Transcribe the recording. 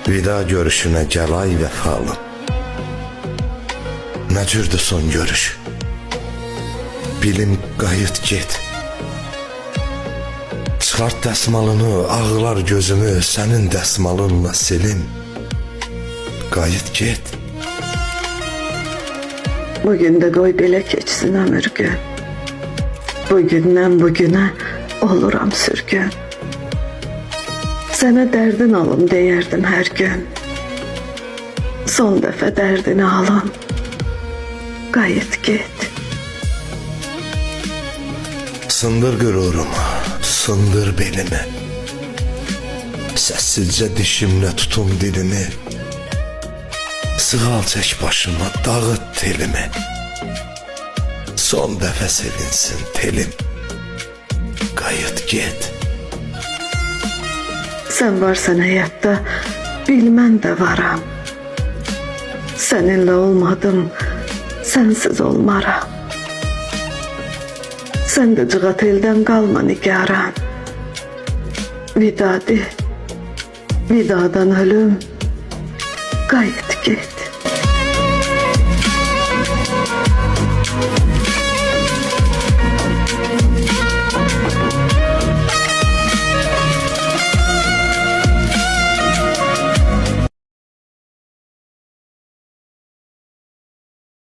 Vida görüşüne gel ay vəfalım. Nə cürdür son görüş? Bilim qayıt get. Çıxart dəsmalını, ağlar gözümü, sənin dəsmalınla silim. Qayıt get. Bugün de qoy belə keçsin ömür gün. Bugündən bugünə oluram sürgün. Sənə dərdin alım deyərdim hər gün. Son dəfə dərdini alım. Qayıt get. Sındır qürurumu, sındır belimi. Səssizcə dişimlə tutum dilimi. Sığal çək başıma, dağıt telimi. Son dəfə sevinsin telim. Qayıt get. Sən varsan həyatda, bilmən də varam. Səninlə olmadım, sənsiz olmaram. Sən də cığat eldən qalma nigaran. Vida de, vidadan ölüm, qayıt get.